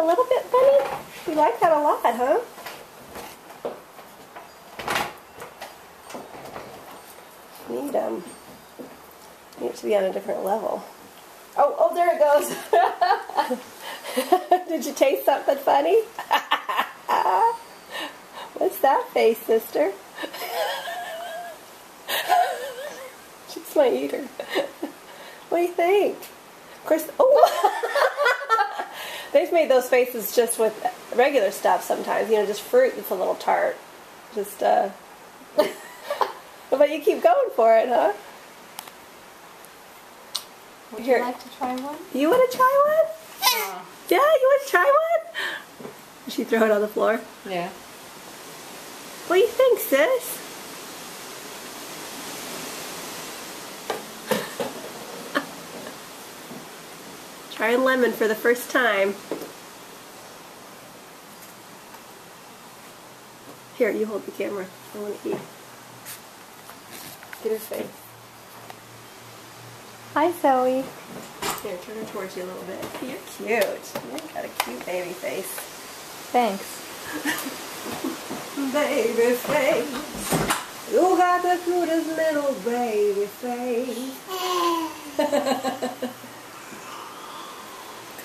little bit funny? You like that a lot, huh? Need it to be on a different level. Oh, there it goes. Did you taste something funny? What's that face, sister? She's my eater. What do you think? Of course, oh! They've made those faces just with regular stuff sometimes. You know, just fruit that's a little tart. Just, but you keep going for it, huh? Would you like to try one? You want to try one? Yeah, you want to try one? Did she throw it on the floor? Yeah. What do you think, sis? Trying lemon for the first time. Here, you hold the camera. I want to eat. Get her face. Hi, Zoe. Here, turn her towards you a little bit. You're cute. You've got a cute baby face. Thanks. Baby face. You got the cutest little baby face.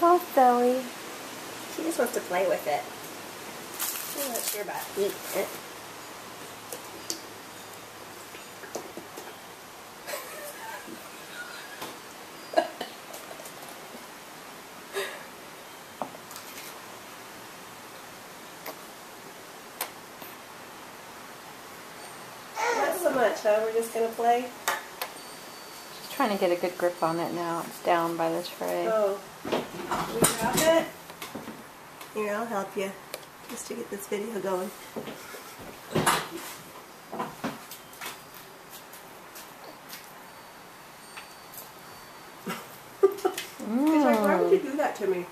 Go, Zoe. She just wants to play with it. I'm not sure about eating it. Not so much, huh? We're just going to play? She's trying to get a good grip on it now. It's down by the tray. Oh. Can we drop it? Here, I'll help you. Just to get this video going. He's like, why would you do that to me?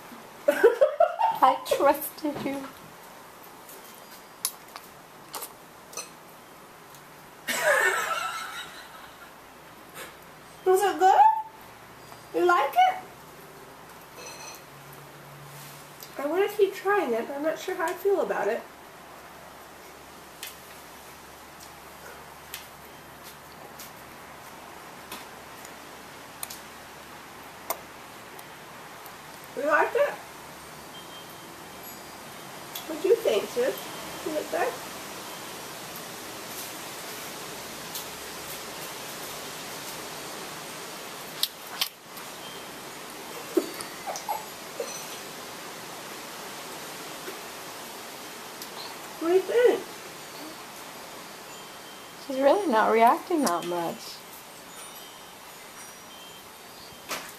I trusted you. Was it good? You like it? I want to keep trying it, but I'm not sure how I feel about it. You liked it? What do you think, sis? Is it good? What do you think? She's really not reacting that much.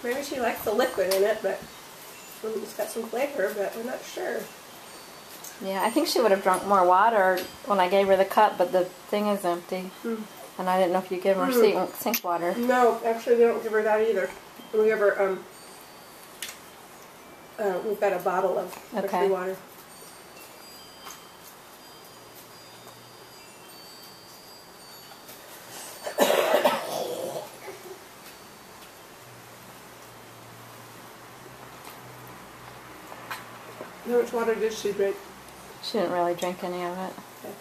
Maybe she likes the liquid in it, but it's got some flavor, but we're not sure. Yeah, I think she would have drunk more water when I gave her the cup, but the thing is empty. And I didn't know if you give her sink water. No, actually we don't give her that either. We give her, we've got a bottle of free water. How much water did she drink? She didn't really drink any of it. Okay.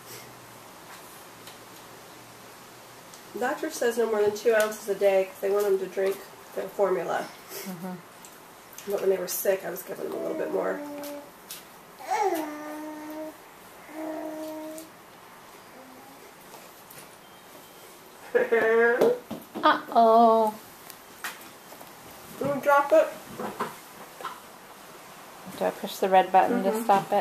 The doctor says no more than 2 ounces a day because they want them to drink their formula. But when they were sick, I was giving them a little bit more. Uh-oh. You want to drop it? Do I push the red button to stop it?